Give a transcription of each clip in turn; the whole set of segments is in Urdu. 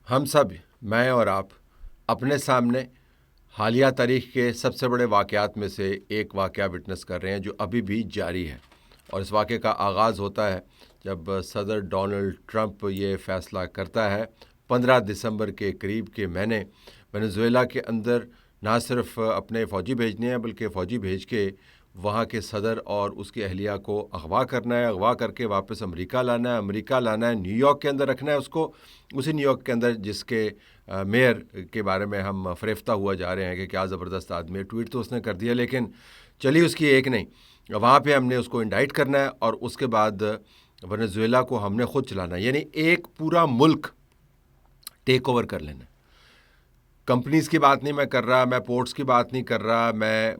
ہم سب، میں اور آپ، اپنے سامنے حالیہ تاریخ کے سب سے بڑے واقعات میں سے ایک واقعہ وٹنس کر رہے ہیں جو ابھی بھی جاری ہے، اور اس واقعے کا آغاز ہوتا ہے جب صدر ڈونلڈ ٹرمپ یہ فیصلہ کرتا ہے 15 دسمبر کے قریب کہ میں نے وینزویلا کے اندر نہ صرف اپنے فوجی بھیجنے ہیں بلکہ فوجی بھیج کے وہاں کے صدر اور اس کی اہلیہ کو اغوا کرنا ہے، اغوا کر کے واپس امریکہ لانا ہے، امریکہ لانا ہے، نیو یارک کے اندر رکھنا ہے اس کو، اسی نیو یارک کے اندر جس کے میئر کے بارے میں ہم فریفتہ ہوا جا رہے ہیں کہ کیا زبردست آدمی ہے۔ ٹویٹ تو اس نے کر دیا لیکن چلی اس کی ایک نہیں، وہاں پہ ہم نے اس کو انڈائٹ کرنا ہے اور اس کے بعد ونیزویلا کو ہم نے خود چلانا ہے، یعنی ایک پورا ملک ٹیک اوور کر لینا ہے۔ کمپنیز کی بات نہیں میں کر رہا، میں پورٹس کی بات نہیں کر رہا، میں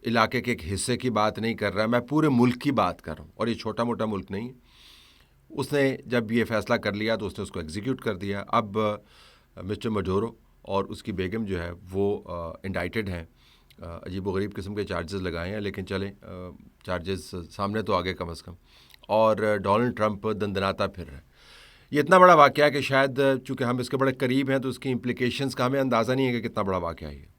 علاقے کے ایک حصے کی بات نہیں کر رہا، میں پورے ملک کی بات کر رہا ہوں، اور یہ چھوٹا موٹا ملک نہیں ہے۔ اس نے جب یہ فیصلہ کر لیا تو اس نے اس کو ایگزیکیوٹ کر دیا۔ اب مسٹر مڈورو اور اس کی بیگم جو ہے وہ انڈائٹڈ ہیں، عجیب و غریب قسم کے چارجز لگائے ہیں، لیکن چلیں چارجز سامنے تو آگے کم از کم، اور ڈونلڈ ٹرمپ دندناتا پھر رہا ہے۔ یہ اتنا بڑا واقعہ ہے کہ شاید چونکہ ہم اس کے بڑے قریب ہیں تو اس کی امپلیکیشنز کا ہمیں اندازہ نہیں ہے کہ کتنا بڑا واقعہ ہے۔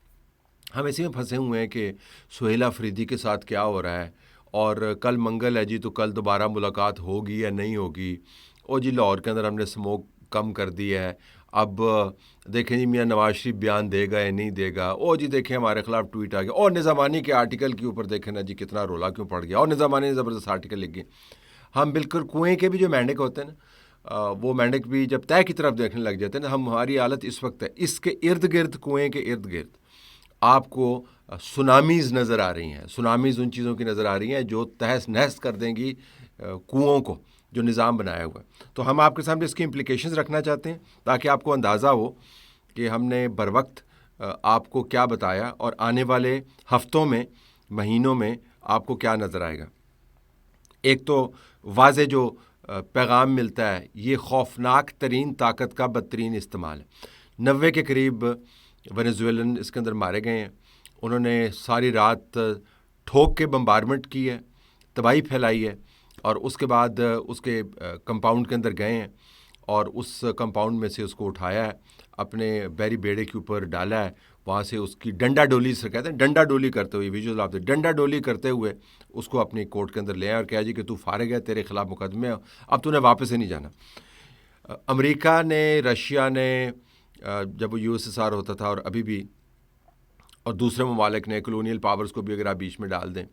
ہم اسی میں پھنسے ہوئے ہیں کہ سہیل افریدی کے ساتھ کیا ہو رہا ہے، اور کل منگل ہے جی تو کل دوبارہ ملاقات ہوگی یا نہیں ہوگی، اور جی لاہور کے اندر ہم نے اسموک کم کر دی ہے، اب دیکھیں جی میاں نواز شریف بیان دے گا یا نہیں دے گا، اور جی دیکھیں ہمارے خلاف ٹویٹ آ گیا، اور نظامانی کے آرٹیکل کے اوپر دیکھیں نا جی کتنا رولا کیوں پڑ گیا، اور نظامانی نے زبردست آرٹیکل لکھ گئے۔ ہم بالکل کنویں کے بھی جو مینڈک ہوتے ہیں نا، وہ مینڈک بھی جب طے کی طرف دیکھنے لگ جاتے ہیں نا، ہماری حالت اس وقت ہے اس کے ارد گرد، کنویں کے ارد گرد آپ کو سونامیز نظر آ رہی ہیں۔ سونامیز ان چیزوں کی نظر آ رہی ہیں جو تہس نہس کر دیں گی کنوؤں کو جو نظام بنایا ہوا ہے۔ تو ہم آپ کے سامنے اس کی امپلیکیشنز رکھنا چاہتے ہیں تاکہ آپ کو اندازہ ہو کہ ہم نے بر وقت آپ کو کیا بتایا، اور آنے والے ہفتوں میں، مہینوں میں آپ کو کیا نظر آئے گا۔ ایک تو واضح جو پیغام ملتا ہے، یہ خوفناک ترین طاقت کا بدترین استعمال ہے۔ 90 کے قریب وینزویلن اس کے اندر مارے گئے ہیں۔ انہوں نے ساری رات ٹھوک کے بمبارمنٹ کی ہے، تباہی پھیلائی ہے، اور اس کے بعد اس کے کمپاؤنڈ کے اندر گئے ہیں اور اس کمپاؤنڈ میں سے اس کو اٹھایا ہے، اپنے بیری بیڑے کے اوپر ڈالا ہے، وہاں سے اس کی ڈنڈا ڈولی سے کہتے ہیں، ڈنڈا ڈولی کرتے ہوئے، ویژول آپ ڈنڈا ڈولی کرتے ہوئے اس کو اپنی کورٹ کے اندر لے آئے اور کہا جی کہ تو فارغ ہے، تیرے خلاف مقدمے ہیں، اب تو نے واپس ہی نہیں جانا۔ امریکہ نے، رشیا نے، جب وہ USSR ہوتا تھا اور ابھی بھی، اور دوسرے ممالک نے، کلونیل پاورز کو بھی اگر آپ بیچ میں ڈال دیں،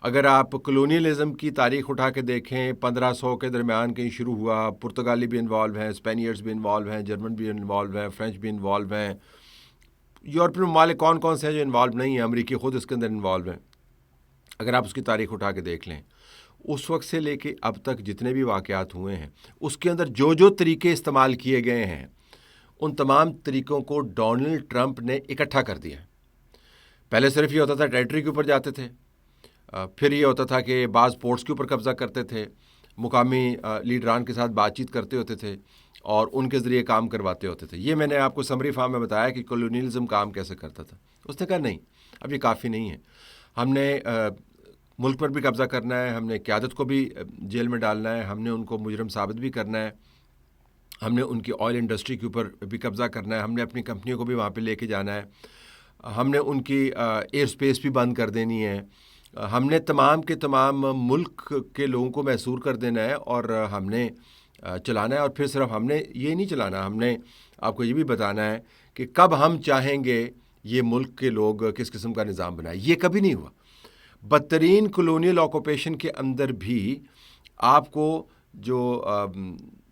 اگر آپ کلونیلزم کی تاریخ اٹھا کے دیکھیں، 1500 کے درمیان کہیں شروع ہوا، پرتگالی بھی انوالو ہیں، اسپینیئرز بھی انوالو ہیں، جرمن بھی انوالو ہیں، فرینچ بھی انوالو ہیں، یورپین ممالک کون کون سے ہیں جو انوالو نہیں ہیں، امریکی خود اس کے اندر انوالو ہیں۔ اگر آپ اس کی تاریخ اٹھا کے دیکھ لیں، اس وقت سے لے کے اب تک جتنے بھی واقعات ہوئے ہیں، اس کے اندر جو جو طریقے استعمال کیے گئے ہیں، ان تمام طریقوں کو ڈونلڈ ٹرمپ نے اکٹھا کر دیا۔ پہلے صرف یہ ہوتا تھا ٹیریٹری کے اوپر جاتے تھے، پھر یہ ہوتا تھا کہ بعض پورٹس کے اوپر قبضہ کرتے تھے، مقامی لیڈران کے ساتھ بات چیت کرتے ہوتے تھے اور ان کے ذریعے کام کرواتے ہوتے تھے۔ یہ میں نے آپ کو سمری فارم میں بتایا کہ کولونیلزم کام کیسے کرتا تھا۔ اس نے کہا نہیں، اب یہ کافی نہیں ہے، ہم نے ملک پر بھی قبضہ کرنا ہے، ہم نے قیادت کو بھی جیل میں ڈالنا ہے، ہم نے ان کو مجرم ثابت بھی کرنا ہے، ہم نے ان کی آئل انڈسٹری کے اوپر بھی قبضہ کرنا ہے، ہم نے اپنی کمپنیوں کو بھی وہاں پہ لے کے جانا ہے، ہم نے ان کی ایئر سپیس بھی بند کر دینی ہے، ہم نے تمام کے تمام ملک کے لوگوں کو محصور کر دینا ہے، اور ہم نے چلانا ہے۔ اور پھر صرف ہم نے یہ نہیں چلانا، ہم نے آپ کو یہ بھی بتانا ہے کہ کب ہم چاہیں گے یہ ملک کے لوگ کس قسم کا نظام بنائیں۔ یہ کبھی نہیں ہوا۔ بدترین کلونیل آکوپیشن کے اندر بھی آپ کو جو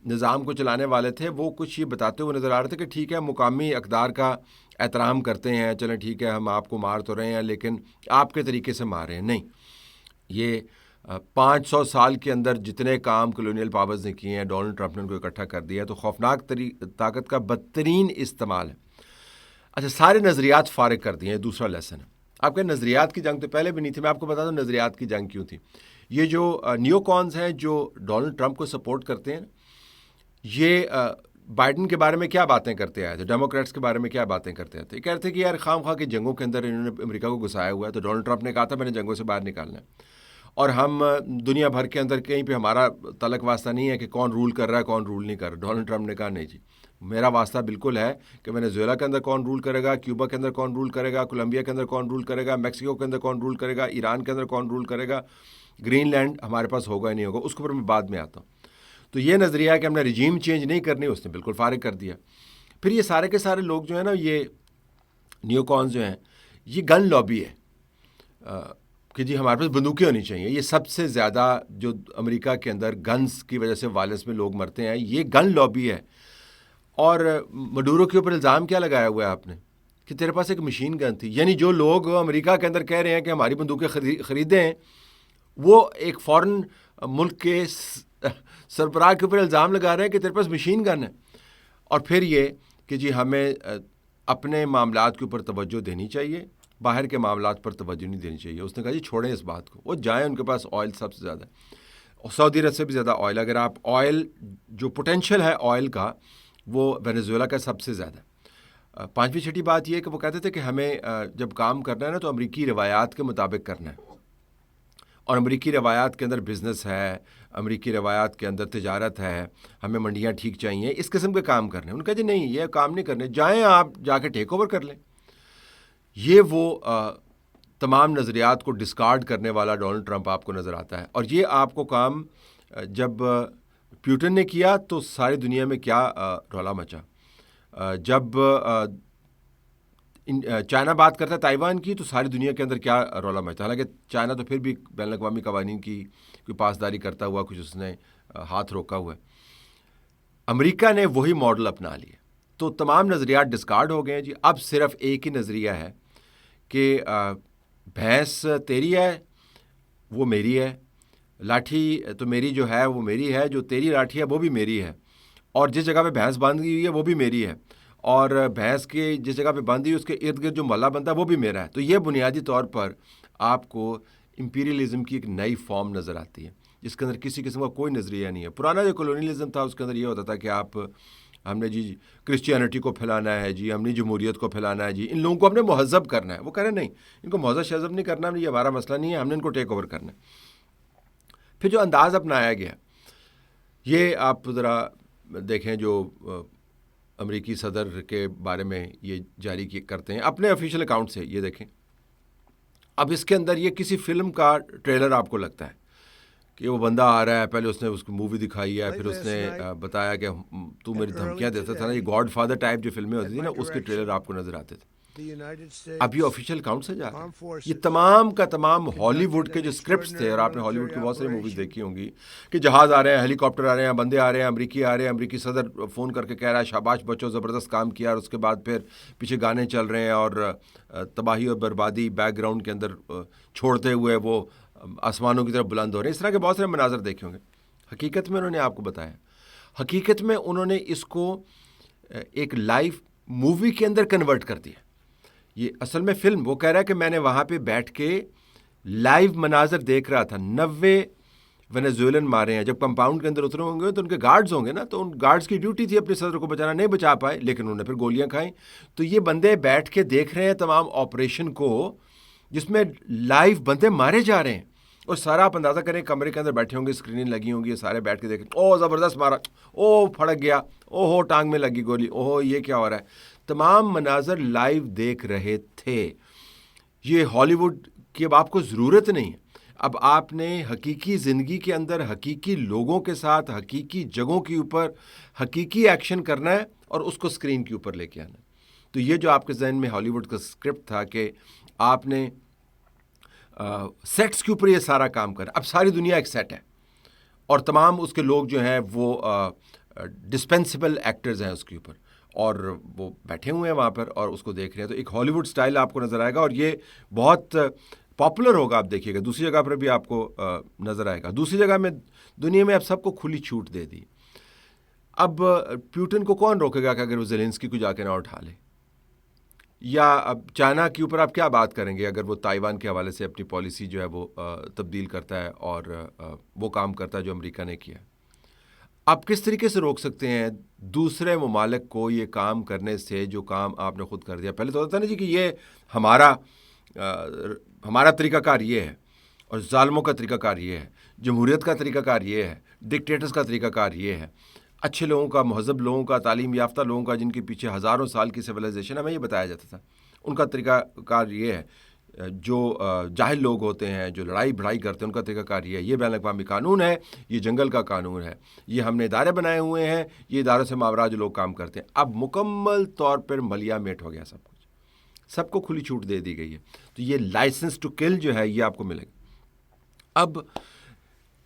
نظام کو چلانے والے تھے وہ کچھ یہ بتاتے ہوئے نظر آ رہے تھے کہ ٹھیک ہے، مقامی اقدار کا احترام کرتے ہیں، چلیں ٹھیک ہے، ہم آپ کو مار تو رہے ہیں لیکن آپ کے طریقے سے مار رہے ہیں۔ نہیں، یہ 500 سال کے اندر جتنے کام کلونیل پاورز نے کیے ہیں، ڈونلڈ ٹرمپ نے ان کو اکٹھا کر دیا ہے، تو خوفناک طاقت کا بدترین استعمال ہے۔ اچھا، سارے نظریات فارغ کر دیے ہیں، دوسرا لیسن ہے۔ آپ کے نظریات کی جنگ تو پہلے بھی نہیں تھی، میں آپ کو بتا دوں نظریات کی جنگ کیوں تھی۔ یہ جو نیو کونز ہیں جو ڈونلڈ ٹرمپ کو سپورٹ کرتے ہیں، یہ بائیڈن کے بارے میں کیا باتیں کرتے آئے تھے، ڈیموکریٹس کے بارے میں کیا باتیں کرتے آئے تھے، کہتے تھے کہ یار خام خواہ کی جنگوں کے اندر انہوں نے امریکہ کو گھسایا ہوا ہے، تو ڈونلڈ ٹرمپ نے کہا تھا میں نے جنگوں سے باہر نکالنا ہے، اور ہم دنیا بھر کے اندر کہیں پہ ہمارا تعلق واسطہ نہیں ہے کہ کون رول کر رہا ہے کون رول نہیں کر رہا۔ ڈونلڈ ٹرمپ نے کہا نہیں جی، میرا واسطہ بالکل ہے کہ وینیزویلا کے اندر کون رول کرے گا، کیوبا کے اندر کون رول کرے گا، کولمبیا کے اندر کون رول کرے گا، میکسیکو کے اندر کون رول کرے گا، ایران کے اندر کون رول کرے گا، گرین لینڈ ہمارے پاس ہوگا ہی نہیں ہوگا، اس کے اوپر میں بعد میں آتا ہوں۔ تو یہ نظریہ ہے کہ ہم نے رجیم چینج نہیں کرنی، اس نے بالکل فارغ کر دیا۔ پھر یہ سارے کے سارے لوگ جو ہیں نا، یہ نیو کونز جو ہیں، یہ گن لابی ہے کہ جی ہمارے پاس بندوقیں ہونی چاہیے۔ یہ سب سے زیادہ جو امریکہ کے اندر گنز کی وجہ سے وائلنس میں لوگ مرتے ہیں، یہ گن لابی ہے۔ اور مڈورو کے اوپر الزام کیا لگایا ہوا ہے آپ نے کہ تیرے پاس ایک مشین گن تھی، یعنی جو لوگ امریکہ کے اندر کہہ رہے ہیں کہ ہماری بندوقیں خریدیں ہیں، وہ ایک فورن ملک کے سربراہ کے اوپر الزام لگا رہے ہیں کہ تیرے پاس مشین گن ہے۔ اور پھر یہ کہ جی ہمیں اپنے معاملات کے اوپر توجہ دینی چاہیے، باہر کے معاملات پر توجہ نہیں دینی چاہیے۔ اس نے کہا جی چھوڑیں اس بات کو، وہ جائیں، ان کے پاس آئل سب سے زیادہ ہے، سعودی عرب سے بھی زیادہ آئل۔ اگر آپ آئل جو پوٹینشیل ہے آئل کا، وہ وینیزویلا کا سب سے زیادہ ہے۔ پانچویں چھٹی بات یہ ہے کہ وہ کہتے تھے کہ ہمیں جب کام کرنا ہے نا تو امریکی روایات کے مطابق کرنا ہے، اور امریکی روایات کے اندر بزنس ہے، امریکی روایات کے اندر تجارت ہے، ہمیں منڈیاں ٹھیک چاہیے، اس قسم کے کام کرنے۔ ان کا جی نہیں، یہ کام نہیں کرنے، جائیں آپ جا کے ٹیک اوور کر لیں۔ یہ وہ تمام نظریات کو ڈسکارڈ کرنے والا ڈونلڈ ٹرمپ آپ کو نظر آتا ہے۔ اور یہ آپ کو کام جب پیوٹن نے کیا تو ساری دنیا میں کیا رولا مچا۔ جب چائنا بات کرتا ہے تائیوان کی تو ساری دنیا کے اندر کیا رولا مچا۔ حالانکہ چائنا تو پھر بھی بین الاقوامی قوانین کی کوئی پاسداری کرتا ہوا کچھ اس نے ہاتھ روکا ہوا ہے۔ امریکہ نے وہی ماڈل اپنا لیا، تو تمام نظریات ڈسکارڈ ہو گئے ہیں جی۔ اب صرف ایک ہی نظریہ ہے کہ بھینس تیری ہے وہ میری ہے، لاٹھی تو میری جو ہے وہ میری ہے، جو تیری لاٹھی ہے وہ بھی میری ہے، اور جس جگہ پہ بھینس باندھی ہوئی ہے وہ بھی میری ہے، اور بھینس کی جس جگہ پہ باندھی ہوئی اس کے ارد گرد جو محلہ بنتا ہے وہ بھی میرا ہے۔ تو یہ بنیادی طور پر آپ کو امپیریلزم کی ایک نئی فارم نظر آتی ہے، جس کے اندر کسی قسم کا کوئی نظریہ نہیں ہے۔ پرانا جو کولونیلزم تھا اس کے اندر یہ ہوتا تھا کہ ہم نے جی کرسچینٹی کو پھیلانا ہے جی، ہم نے جمہوریت کو پھیلانا ہے جی، ان لوگوں کو ہم نے مہذب کرنا ہے۔ وہ کہہ رہے نہیں، ان کو مہذب شہذب نہیں کرنا، یہ ہمارا مسئلہ نہیں ہے، ہم نے ان کو ٹیک اوور کرنا ہے۔ پھر جو انداز اپنایا گیا، یہ آپ ذرا دیکھیں، جو امریکی صدر کے بارے میں یہ جاری کرتے ہیں اپنے آفیشیل اکاؤنٹ سے، یہ دیکھیں۔ اب اس کے اندر یہ کسی فلم کا ٹریلر آپ کو لگتا ہے کہ وہ بندہ آ رہا ہے، پہلے اس نے اس کو مووی دکھائی ہے، پھر اس نے بتایا کہ تو میری دھمکیاں دیتا تھا نا، یہ گاڈ فادر ٹائپ جو فلمیں ہوتی تھیں نا، اس کے ٹریلر آپ کو نظر آتے تھے۔ اب یہ آفیشیل اکاؤنٹ سے جا رہا ہے۔ یہ تمام کا تمام ہالی ووڈ کے جو اسکرپٹس تھے، اور آپ نے ہالی ووڈ کی بہت ساری موویز دیکھی ہوں گی کہ جہاز آ رہے ہیں، ہیلی کاپٹر آ رہے ہیں، بندے آ رہے ہیں، امریکی آ رہے ہیں، امریکی صدر فون کر کے کہہ رہا ہے شاباش بچوں زبردست کام کیا، اور اس کے بعد پھر پیچھے گانے چل رہے ہیں اور تباہی اور بربادی بیک گراؤنڈ کے اندر چھوڑتے ہوئے وہ آسمانوں کی طرف بلند ہو رہے ہیں۔ اس طرح کے بہت سارے مناظر دیکھے ہوں گے۔ حقیقت میں انہوں نے آپ کو بتایا، حقیقت میں انہوں نے اس کو ایک لائیو مووی کے اندر کنورٹ کر دیا۔ یہ اصل میں فلم، وہ کہہ رہا ہے کہ میں نے وہاں پہ بیٹھ کے لائیو مناظر دیکھ رہا تھا، 90 وینیزویلن مارے ہیں۔ جب کمپاؤنڈ کے اندر اترے ہوں گے تو ان کے گارڈز ہوں گے نا، تو ان گارڈز کی ڈیوٹی تھی اپنے صدر کو بچانا، نہیں بچا پائے، لیکن انہوں نے پھر گولیاں کھائیں۔ تو یہ بندے بیٹھ کے دیکھ رہے ہیں تمام آپریشن کو، جس میں لائیو بندے مارے جا رہے ہیں، اور سارا آپ اندازہ کریں کمرے کے اندر بیٹھے ہوں گے، اسکرین لگی ہوں گی، سارے بیٹھ کے دیکھیں، او زبردست مارا، او پھڑک گیا، او ہو ٹانگ میں لگی گولی، او ہو یہ کیا ہو رہا ہے۔ تمام مناظر لائیو دیکھ رہے تھے۔ یہ ہالی ووڈ کی اب آپ کو ضرورت نہیں ہے، اب آپ نے حقیقی زندگی کے اندر حقیقی لوگوں کے ساتھ حقیقی جگہوں کے اوپر حقیقی ایکشن کرنا ہے اور اس کو اسکرین کے اوپر لے کے آنا ہے۔ تو یہ جو آپ کے ذہن میں ہالی ووڈ کا اسکرپٹ تھا کہ آپ نے سیٹس کے اوپر یہ سارا کام کرا، اب ساری دنیا ایک سیٹ ہے، اور تمام اس کے لوگ جو ہیں وہ ڈسپینسیبل ایکٹرز ہیں اس کے اوپر، اور وہ بیٹھے ہوئے ہیں وہاں پر اور اس کو دیکھ رہے ہیں۔ تو ایک ہالی ووڈ سٹائل آپ کو نظر آئے گا، اور یہ بہت پاپولر ہوگا، آپ دیکھیے گا۔ دوسری جگہ پر بھی آپ کو نظر آئے گا، دوسری جگہ میں دنیا میں اب سب کو کھلی چھوٹ دے دی۔ اب پیوٹن کو کون روکے گا کہ اگر وہ زیلنسکی کو جا کے نہ اٹھا لے، یا اب چائنا کے اوپر آپ کیا بات کریں گے اگر وہ تائیوان کے حوالے سے اپنی پالیسی جو ہے وہ تبدیل کرتا ہے اور وہ کام کرتا ہے جو امریکہ نے کیا۔ آپ کس طریقے سے روک سکتے ہیں دوسرے ممالک کو یہ کام کرنے سے جو کام آپ نے خود کر دیا؟ پہلے تو ہوتا نا جی کہ یہ ہمارا طریقہ کار یہ ہے، اور ظالموں کا طریقہ کار یہ ہے، جمہوریت کا طریقہ کار یہ ہے، ڈکٹیٹرز کا طریقہ کار یہ ہے۔ اچھے لوگوں کا، مہذب لوگوں کا، تعلیم یافتہ لوگوں کا، جن کے پیچھے ہزاروں سال کی سویلائزیشن، ہمیں یہ بتایا جاتا تھا. ان کا طریقہ کار یہ ہے. جو جاہل لوگ ہوتے ہیں، جو لڑائی بھڑائی کرتے ہیں، ان کا طریقہ کار یہ ہے. یہ بین الاقوامی قانون ہے، یہ جنگل کا قانون ہے، یہ ہم نے ادارے بنائے ہوئے ہیں، یہ اداروں سے ماورا جو لوگ کام کرتے ہیں. اب مکمل طور پر ملیا میٹ ہو گیا سب کچھ، سب کو کھلی چھوٹ دے دی گئی ہے. تو یہ لائسنس ٹو کل جو ہے یہ آپ کو ملے گا. اب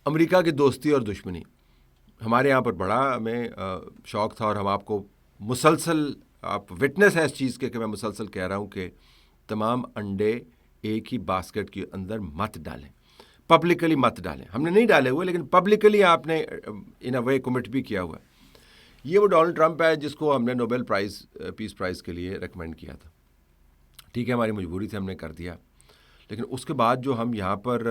امریکہ کی دوستی اور دشمنی ہمارے یہاں پر بڑا ہمیں شوق تھا، اور ہم آپ کو مسلسل، آپ وٹنس ہے اس چیز کے کہ میں مسلسل کہہ رہا ہوں کہ تمام انڈے ایک ہی باسکٹ کے اندر مت ڈالیں، پبلکلی مت ڈالیں. ہم نے نہیں ڈالے ہوئے، لیکن پبلکلی آپ نے ان اے وے کمٹ بھی کیا ہوا ہے. یہ وہ ڈونلڈ ٹرمپ ہے جس کو ہم نے نوبل پرائز، پیس پرائز کے لیے ریکمینڈ کیا تھا. ٹھیک ہے، ہماری مجبوری تھی، ہم نے کر دیا. لیکن اس کے بعد جو ہم یہاں پر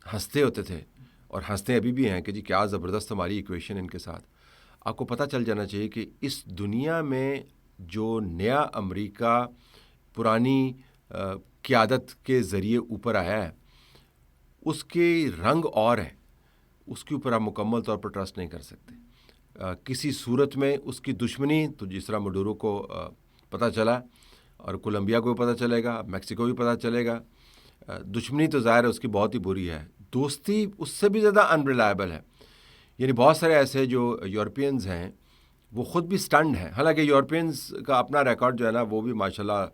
ہنستے ہوتے تھے، اور ہنستے ابھی بھی ہیں کہ جی کیا زبردست ہماری ایکویشن ان کے ساتھ. آپ کو پتہ چل جانا چاہیے کہ اس دنیا میں جو نیا امریکہ پرانی قیادت کے ذریعے اوپر آیا ہے، اس کے رنگ اور ہیں، اس کے اوپر آپ مکمل طور پر ٹرسٹ نہیں کر سکتے. کسی صورت میں اس کی دشمنی، تو جس طرح مڈورو کو پتہ چلا، اور کولمبیا کو بھی پتہ چلے گا، میکسیکو بھی پتہ چلے گا. دشمنی تو ظاہر ہے اس کی بہت ہی بری ہے، دوستی اس سے بھی زیادہ انریلائبل ہے. یعنی بہت سارے ایسے جو یورپینز ہیں وہ خود بھی سٹنڈ ہیں. حالانکہ یورپینز کا اپنا ریکارڈ جو ہے نا وہ بھی ماشاءاللہ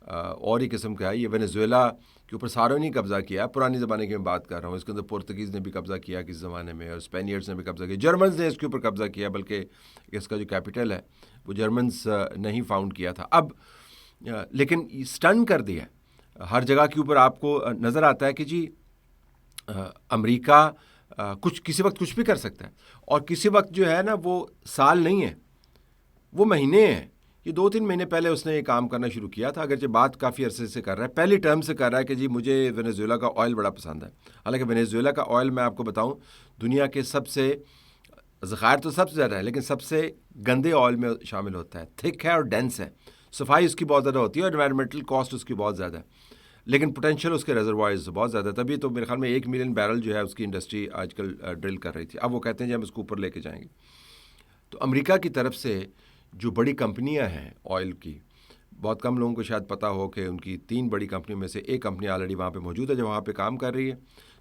اور ہی قسم کا ہے. یہ وینیزویلا کے اوپر ساروں نے قبضہ کیا، پرانی زمانے کی میں بات کر رہا ہوں. اس کے اندر پرتگیز نے بھی قبضہ کیا کس زمانے میں، اور اسپینیئرز نے بھی قبضہ کیا، جرمنز نے اس کے اوپر قبضہ کیا، بلکہ اس کا جو کیپٹل ہے وہ جرمنز نے ہی فاؤنڈ کیا تھا. اب لیکن سٹن کر دیا ہر جگہ کے اوپر. آپ کو نظر آتا ہے کہ جی امریکہ کسی وقت کچھ بھی کر سکتا ہے، اور کسی وقت جو ہے نا وہ سال نہیں ہے، وہ مہینے ہیں. یہ 2-3 مہینے پہلے اس نے یہ کام کرنا شروع کیا تھا، اگرچہ بات کافی عرصے سے کر رہا ہے، پہلی ٹرم سے کر رہا ہے کہ جی مجھے وینیزویلا کا آئل بڑا پسند ہے. حالانکہ وینیزویلا کا آئل میں آپ کو بتاؤں دنیا کے سب سے، ذخائر تو سب سے زیادہ ہے لیکن سب سے گندے آئل میں شامل ہوتا ہے. تھک ہے اور ڈینس ہے، صفائی اس کی بہت زیادہ ہوتی ہے، اور انوائرمنٹل کاسٹ اس کی بہت زیادہ ہے، لیکن پوٹینشیل اس کے ریزروائرز بہت زیادہ ہے. تبھی تو میرے خیال میں 1 ملین بیرل جو ہے اس کی انڈسٹری آج کل ڈرل کر رہی تھی. اب وہ کہتے ہیں جی ہم اس کو اوپر لے کے جائیں گے. تو امریکہ کی طرف سے جو بڑی کمپنیاں ہیں آئل کی، بہت کم لوگوں کو شاید پتہ ہو کہ ان کی 3 بڑی کمپنیوں میں سے ایک کمپنی آلریڈی وہاں پہ موجود ہے جو وہاں پہ کام کر رہی ہے.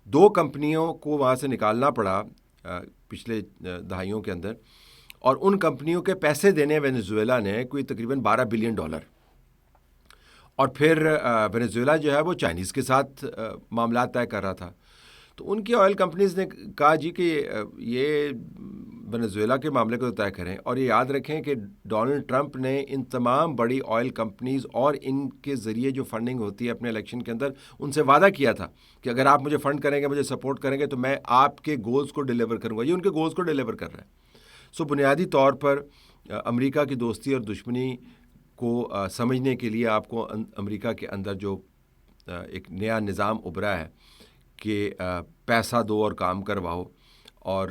2 کمپنیوں کو وہاں سے نکالنا پڑا پچھلے دہائیوں کے اندر، اور ان کمپنیوں کے پیسے دینے وینیزویلا نے کوئی تقریباً $12 بلین. اور پھر وینیزویلا جو ہے وہ چائنیز کے ساتھ معاملات طے کر رہا تھا. تو ان کی آئل کمپنیز نے کہا جی کہ یہ وینیزویلا کے معاملے کو طے کریں. اور یہ یاد رکھیں کہ ڈونلڈ ٹرمپ نے ان تمام بڑی آئل کمپنیز اور ان کے ذریعے جو فنڈنگ ہوتی ہے اپنے الیکشن کے اندر، ان سے وعدہ کیا تھا کہ اگر آپ مجھے فنڈ کریں گے، مجھے سپورٹ کریں گے، تو میں آپ کے گولز کو ڈیلیور کروں گا. یہ ان کے گولز کو ڈیلیور کر رہا ہے. سو بنیادی طور پر امریکہ کی دوستی اور دشمنی کو سمجھنے کے لیے آپ کو امریکہ کے اندر جو ایک نیا نظام ابھرا ہے کہ پیسہ دو اور کام کرواؤ، اور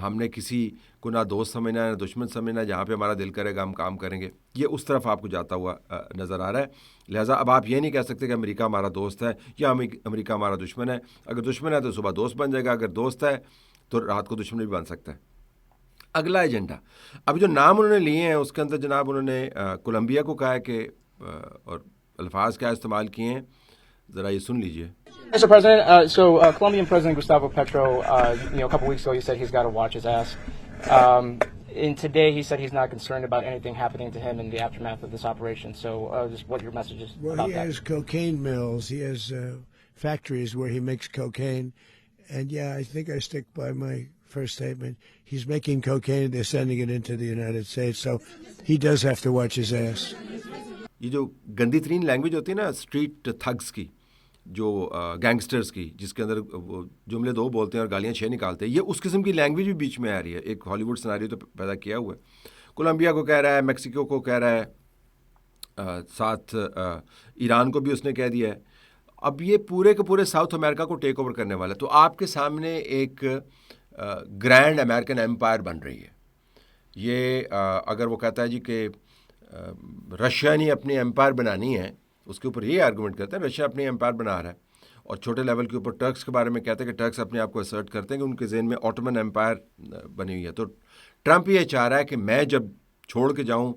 ہم نے کسی کو نہ دوست سمجھنا نہ دشمن سمجھنا، جہاں پہ ہمارا دل کرے گا ہم کام کریں گے، یہ اس طرف آپ کو جاتا ہوا نظر آ رہا ہے. لہٰذا اب آپ یہ نہیں کہہ سکتے کہ امریکہ ہمارا دوست ہے یا امریکہ ہمارا دشمن ہے. اگر دشمن ہے تو صبح دوست بن جائے گا، اگر دوست ہے تو رات کو دشمن بھی بن سکتا ہے. اگلا ایجنڈا، اب جو نام انہوں نے لیے ہیں اس کے اندر جناب انہوں نے کولمبیا کو کہا ہے کہ اور الفاظ کیا استعمال کیے ہیں، ذرا یہ سن لیجئے. Mr. President, Colombian President Gustavo Petro, a couple weeks ago, he said he's got to watch his ass. And today he said he's not concerned about anything happening to him in the aftermath of this operation. So just what your message is about that. Well, he has cocaine mills. He has factories where he makes cocaine. And yeah, I think I stick by my first statement. He's making cocaine and they're sending it into the United States. So he does have to watch his ass. یہ جو گندی ترین لینگویج ہوتی ہے نا اسٹریٹ تھگس کی، جو گینگسٹرز کی، جس کے اندر وہ جملے 2 بولتے ہیں اور گالیاں 6 نکالتے ہیں، یہ اس قسم کی لینگویج بھی بیچ میں آ رہی ہے. ایک ہالی ووڈ سناریو تو پیدا کیا ہوا ہے. کولمبیا کو کہہ رہا ہے، میکسیکو کو کہہ رہا ہے، ساتھ ایران کو بھی اس نے کہہ دیا ہے. اب یہ پورے کے پورے ساؤتھ امریکہ کو ٹیک اوور کرنے والا ہے. تو آپ کے سامنے ایک گرینڈ امریکن ایمپائر بن رہی ہے. یہ اگر وہ کہتا ہے جی کہ رشیا نے اپنی ایمپائر بنانی ہے، اس کے اوپر یہ آرگومنٹ کرتے ہیں رشیا اپنی ایمپائر بنا رہا ہے. اور چھوٹے لیول کے اوپر ٹرکس کے بارے میں کہتے ہیں کہ ٹرکس اپنے آپ کو اسرٹ کرتے ہیں کہ ان کے ذہن میں آٹومن ایمپائر بنی ہوئی ہے. تو ٹرمپ یہ چاہ رہا ہے کہ میں جب چھوڑ کے جاؤں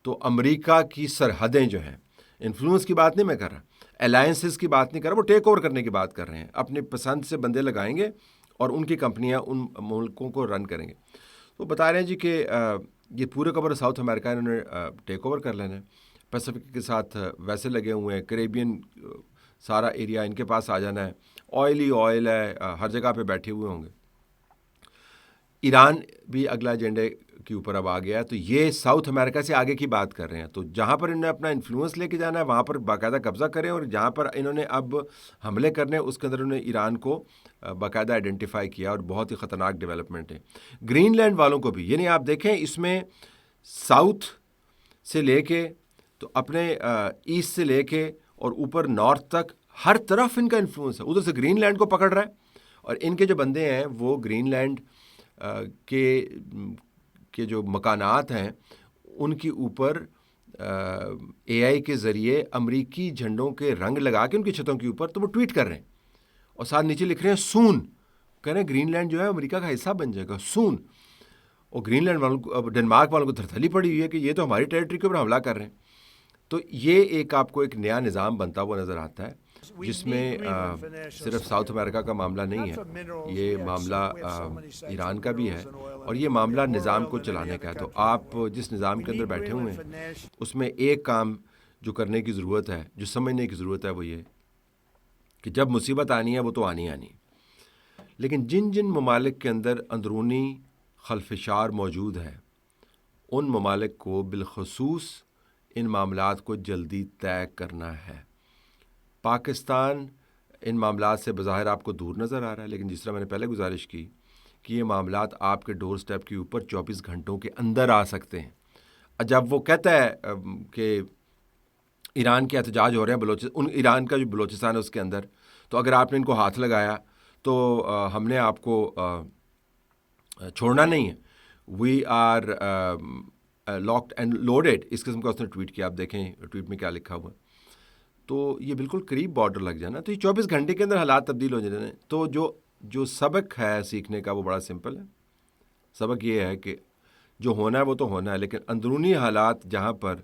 تو امریکہ کی سرحدیں جو ہیں، انفلوئنس کی بات نہیں میں کر رہا، الائنسز کی بات نہیں کر رہا، وہ ٹیک اوور کرنے کی بات کر رہے ہیں، اپنی پسند سے بندے لگائیں گے اور ان کی کمپنیاں ان ملکوں کو رن کریں گے. تو بتا رہے ہیں جی کہ یہ پورے کا پورا ساؤتھ امریکہ انہوں نے ٹیک اوور کر لینا ہے، پیسفک کے ساتھ ویسے لگے ہوئے ہیں، کریبین سارا ایریا ان کے پاس آ جانا ہے، آئل ہی آئل ہے، ہر جگہ پہ بیٹھے ہوئے ہوں گے. ایران بھی اگلا ایجنڈے کے اوپر اب آ گیا ہے. تو یہ ساؤتھ امریکہ سے آگے کی بات کر رہے ہیں. تو جہاں پر انہوں نے اپنا انفلوئنس لے کے جانا ہے وہاں پر باقاعدہ قبضہ کریں، اور جہاں پر انہوں نے اب حملے کرنے اس کے اندر انہوں نے ایران کو باقاعدہ آئیڈینٹیفائی کیا، اور بہت ہی خطرناک ڈیولپمنٹ ہے. گرین لینڈ والوں کو بھی، یعنی آپ دیکھیں اس میں ساؤتھ سے لے کے تو اپنے ایسٹ سے لے کے اور اوپر نارتھ تک ہر طرف ان کا انفلوئنس ہے. ادھر سے گرین لینڈ کو پکڑ رہا ہے، اور ان کے جو بندے ہیں وہ گرین لینڈ کے جو مکانات ہیں ان کے اوپر اے آئی کے ذریعے امریکی جھنڈوں کے رنگ لگا کے ان کی چھتوں کے اوپر تو وہ ٹویٹ کر رہے ہیں، اور ساتھ نیچے لکھ رہے ہیں سون، کہہ رہے ہیں گرین لینڈ جو ہے امریکہ کا حصہ بن جائے گا سون. اور گرین لینڈ والوں کو، ڈنمارک والوں کو تھرتھلی پڑی ہوئی ہے کہ یہ تو ہماری ٹیریٹری کے اوپر حملہ کر رہے ہیں. تو یہ ایک آپ کو ایک نیا نظام بنتا ہوا نظر آتا ہے، جس میں صرف ساؤتھ امریکہ کا معاملہ نہیں ہے، یہ معاملہ ایران کا بھی ہے، اور یہ معاملہ نظام کو چلانے کا ہے. تو آپ جس نظام کے اندر بیٹھے ہوئے ہیں اس میں ایک کام جو کرنے کی ضرورت ہے، جو سمجھنے کی ضرورت ہے، وہ یہ کہ جب مصیبت آنی ہے وہ تو آنی ہے، لیکن جن جن ممالک کے اندر اندرونی خلفشار موجود ہے ان ممالک کو بالخصوص ان معاملات کو جلدی طے کرنا ہے. پاکستان ان معاملات سے بظاہر آپ کو دور نظر آ رہا ہے، لیکن جس طرح میں نے پہلے گزارش کی کہ یہ معاملات آپ کے ڈور سٹیپ کے اوپر 24 گھنٹوں کے اندر آ سکتے ہیں. جب وہ کہتا ہے کہ ایران کے احتجاج ہو رہے ہیں ایران کا جو بلوچستان ہے اس کے اندر، تو اگر آپ نے ان کو ہاتھ لگایا تو ہم نے آپ کو چھوڑنا نہیں ہے، we are locked and loaded, اس قسم کا اس نے ٹویٹ کیا. آپ دیکھیں ٹویٹ میں کیا لکھا ہوا. تو یہ بالکل قریب بارڈر لگ جانا، تو یہ 24 گھنٹے کے اندر حالات تبدیل ہو جانے. تو جو سبق ہے سیکھنے کا وہ بڑا سمپل ہے. سبق یہ ہے کہ جو ہونا ہے وہ تو ہونا ہے، لیکن اندرونی حالات جہاں پر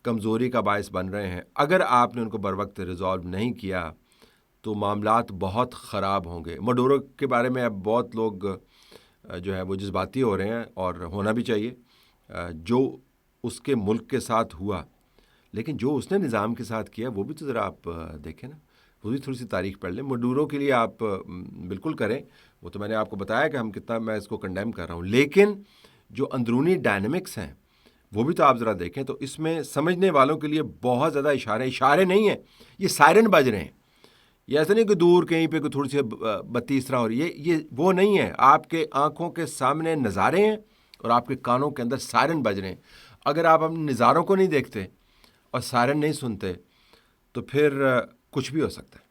کمزوری کا باعث بن رہے ہیں، اگر آپ نے ان کو بر وقت ریزالو نہیں کیا تو معاملات بہت خراب ہوں گے. مڈورو کے بارے میں اب بہت لوگ جو ہے وہ جذباتی ہو رہے ہیں، اور ہونا بھی چاہیے. جو اس کے ملک کے ساتھ ہوا، لیکن جو اس نے نظام کے ساتھ کیا وہ بھی تو ذرا آپ دیکھیں نا، وہ بھی تھوڑی سی تاریخ پڑھ لیں. مڈورو کے لیے آپ بالکل کریں، وہ تو میں نے آپ کو بتایا کہ ہم کتنا میں اس کو کنڈیم کر رہا ہوں، لیکن جو اندرونی ڈائنمکس ہیں وہ بھی تو آپ ذرا دیکھیں. تو اس میں سمجھنے والوں کے لیے بہت زیادہ اشارے نہیں ہیں، یہ سائرن بج رہے ہیں. یہ ایسا نہیں کہ دور کہیں پہ کوئی تھوڑی سی بتی اس طرح ہو رہی ہے، یہ وہ نہیں ہے. آپ کے آنکھوں کے سامنے نظارے ہیں اور آپ کے کانوں کے اندر سائرن بج رہے ہیں. اگر آپ اپنے نظاروں کو نہیں دیکھتے اور سائرن نہیں سنتے تو پھر کچھ بھی ہو سکتا ہے.